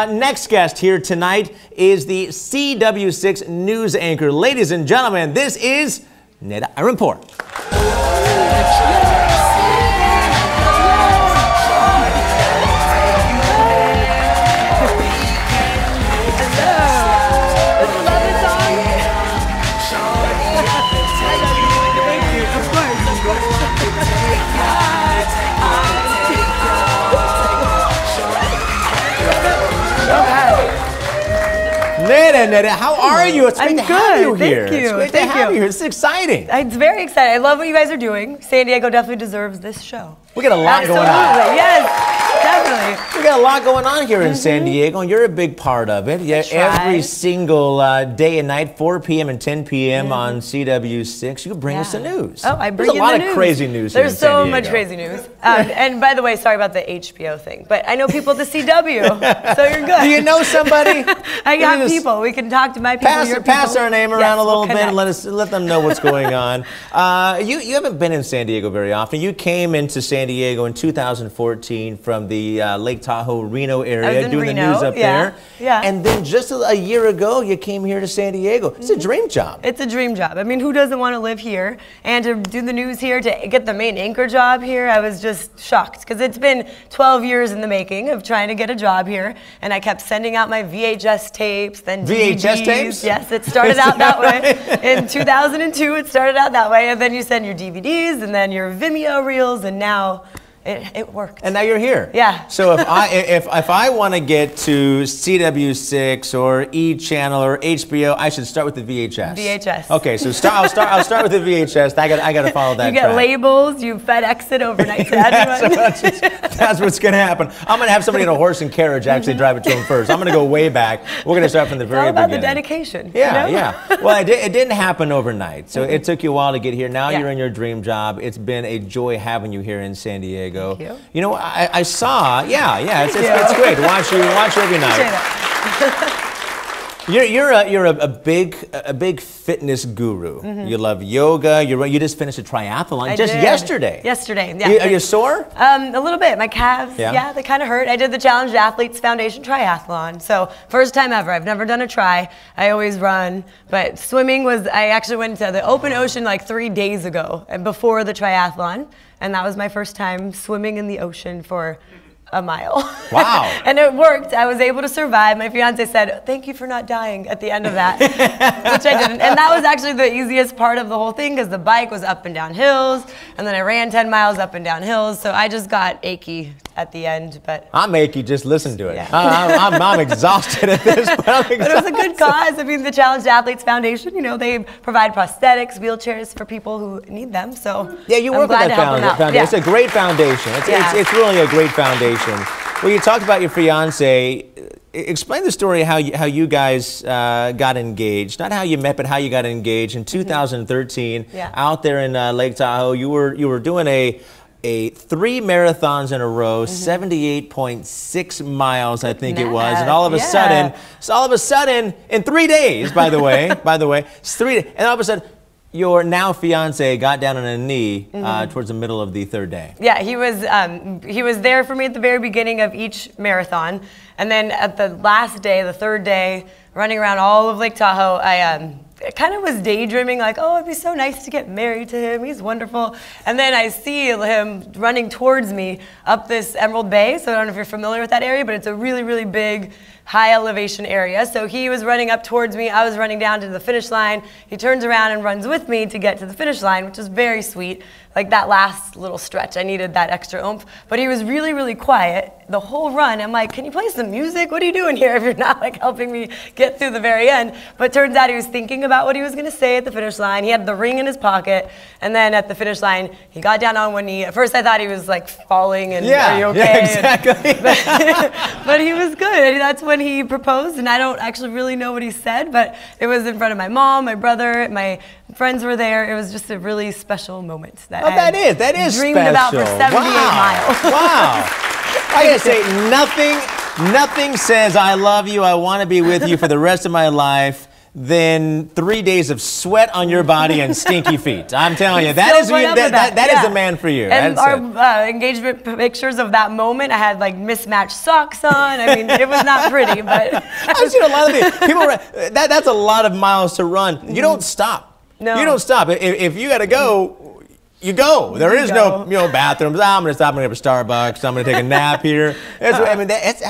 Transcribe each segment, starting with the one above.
next guest here tonight is the CW6 news anchor. Ladies and gentlemen, this is Neda Iranpour. Neda, how are you? It's great to have you here. Thank you. It's great to have you here. It's exciting. It's very exciting. I love what you guys are doing. San Diego definitely deserves this show. We got a lot going on. Yes, definitely. We got a lot going on here in San Diego, and you're a big part of it. Yeah, every single day and night, 4 p.m. and 10 p.m. on CW6, you bring us the news. Oh, I bring There's a lot of crazy news here in San Diego. There's so much crazy news. And by the way, sorry about the HBO thing, but I know people at the CW, so you're good. Do you know somebody? I got people. We can talk to my people. Pass our name around a little bit and let them know what's going on. You haven't been in San Diego very often. You came into San Diego in 2014 from the Lake Tahoe, Reno area, doing the news up there. Yeah. And then just a year ago, you came here to San Diego. It's a dream job. It's a dream job. I mean, who doesn't want to live here? And to do the news here, to get the main anchor job here, I was just shocked. Because it's been 12 years in the making of trying to get a job here. And I kept sending out my VHS tapes, then DVDs. VHS tapes? Yes, it started out that way. In 2002, it started out that way. And then you send your DVDs, and then your Vimeo reels, and now it worked. And now you're here. Yeah. So if I want to get to CW6 or E Channel or HBO, I should start with the VHS. VHS. Okay, so I'll start with the VHS. I got to follow that. You get labels. You FedEx it overnight to everyone. That's what's going to happen. I'm going to have somebody in a horse and carriage actually drive it to them first. I'm going to go way back. We're going to start from the very beginning. It's all about the dedication. Yeah, you know? yeah. Well, it didn't happen overnight. So it took you a while to get here. Now you're in your dream job. It's been a joy having you here in San Diego. Thank you. You know, I saw, it's great to watch you every night. You're a big fitness guru. You love yoga. You just finished a triathlon yesterday. Yesterday, yeah. Are you sore? A little bit. My calves, they kind of hurt. I did the Challenged Athletes Foundation triathlon. So first time ever. I've never done a tri. I always run. But swimming I actually went to the open ocean like 3 days ago before the triathlon. And that was my first time swimming in the ocean for a mile. Wow. And it worked. I was able to survive. My fiance said, "Thank you for not dying" at the end of that, which I didn't. And that was actually the easiest part of the whole thing because the bike was up and down hills, and then I ran 10 miles up and down hills, so I just got achy at the end. But I'm achy, just listen to it. Yeah. I'm exhausted at this point. But it was a good cause. I mean, the Challenged Athletes Foundation, you know, they provide prosthetics, wheelchairs for people who need them. So yeah, you work with that foundation. Yeah. It's a great foundation. It's really a great foundation. Well, you talked about your fiance. Explain the story how you guys got engaged. Not how you met, but how you got engaged in 2013 out there in Lake Tahoe. You were doing a 3 marathons in a row, 78.6 miles, I think it was, and all of a sudden, in 3 days, by the way, it's 3 days, and all of a sudden, your now fiance got down on a knee towards the middle of the 3rd day. Yeah, he was there for me at the very beginning of each marathon, and then at the last day, the 3rd day, running around all of Lake Tahoe, I kind of was daydreaming, like, oh, it'd be so nice to get married to him. He's wonderful. And then I see him running towards me up this Emerald Bay. So I don't know if you're familiar with that area, but it's a really, really big, high elevation area. So he was running up towards me. I was running down to the finish line. He turns around and runs with me to get to the finish line, which is very sweet. Like that last little stretch, I needed that extra oomph. But he was really, really quiet the whole run. I'm like, can you play some music? What are you doing here if you're not like helping me get through the very end? But turns out he was thinking about what he was gonna say at the finish line. He had the ring in his pocket. And then at the finish line, he got down on one knee. At first I thought he was like falling and are you okay? Yeah, exactly. But he was good. And that's when he proposed, and I don't actually really know what he said, but it was in front of my mom, my brother, my friends were there. It was just a really special moment that that is dreamed special. about for 78 miles. Wow. I gotta say, nothing says I love you, I want to be with you for the rest of my life than 3 days of sweat on your body and stinky feet. I'm telling you, that is the man for you. And our engagement pictures of that moment, I had like mismatched socks on. I mean, it was not pretty, but I've seen a lot of people. That's a lot of miles to run. You don't stop. No. You don't stop. If you got to go, you go. There is no bathrooms. I'm going to stop and have a Starbucks. I'm going to take a nap here. I mean, that's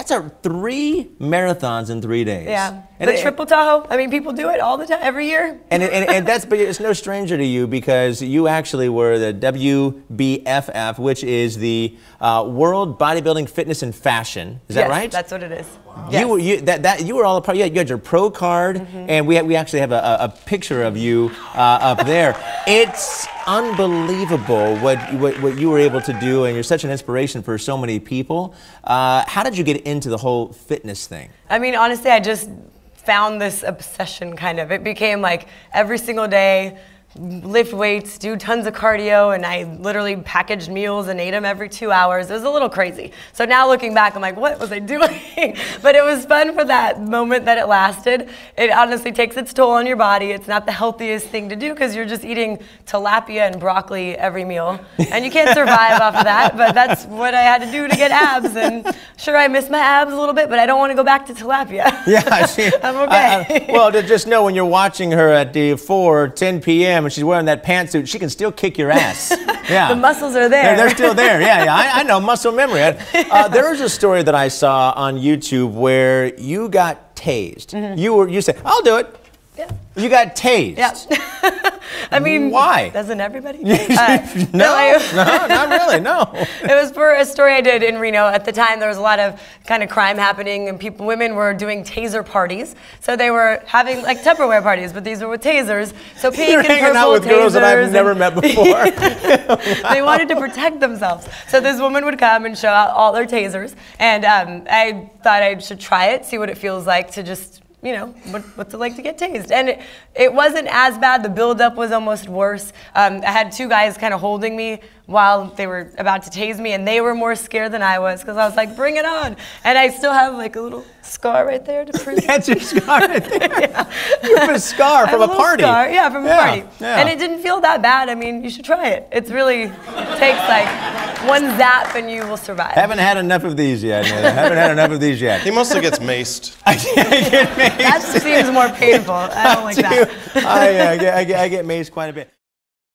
3 marathons in 3 days. Yeah. And the Triple Tahoe, I mean, people do it all the time, every year. But it's no stranger to you because you actually were the WBFF, which is the World Bodybuilding Fitness and Fashion. Is that right? Yes, that's what it is. You were all a part. You had your pro card, and we actually have a picture of you up there. It's unbelievable what you were able to do, and you're such an inspiration for so many people. How did you get into the whole fitness thing? I mean, honestly, I just found this obsession, kind of. It became like every single day, lift weights, do tons of cardio, and I literally packaged meals and ate them every 2 hours. It was a little crazy. So now looking back, I'm like, what was I doing? But it was fun for that moment that it lasted. It honestly takes its toll on your body. It's not the healthiest thing to do because you're just eating tilapia and broccoli every meal. And you can't survive off of that, but that's what I had to do to get abs. And sure, I miss my abs a little bit, but I don't want to go back to tilapia. Yeah, see, I'm okay. Well, to just know when you're watching her at 10 p.m. and she's wearing that pantsuit, she can still kick your ass. Yeah. The muscles are there. They're still there. Yeah, I know, muscle memory. There was a story that I saw on YouTube where you got tased. You said, "I'll do it." Yeah. You got tased. Yeah. I mean, why? Doesn't everybody? No, not really, no. It was for a story I did in Reno. At the time, there was a lot of kind of crime happening, and women were doing taser parties. So they were having like Tupperware parties, but these were with tasers. So pink You're and hanging purple out with girls that I've never met before. They wanted to protect themselves. So this woman would come and show out all their tasers, and I thought I should try it, see what it feels like to just, you know, what's it like to get tased? And it wasn't as bad. The buildup was almost worse. I had 2 guys kind of holding me while they were about to tase me, and they were more scared than I was because I was like, bring it on. And I still have like a little scar right there to prove That's your scar right there? Yeah. You have a scar from a party. Scar. Yeah, from a party. Yeah. And it didn't feel that bad. I mean, you should try it. It really takes like 1 zap and you will survive. Haven't had enough of these yet, Neda. Haven't had enough of these yet. He mostly gets maced. I get maced. That seems more painful. I don't like that. I get maced quite a bit.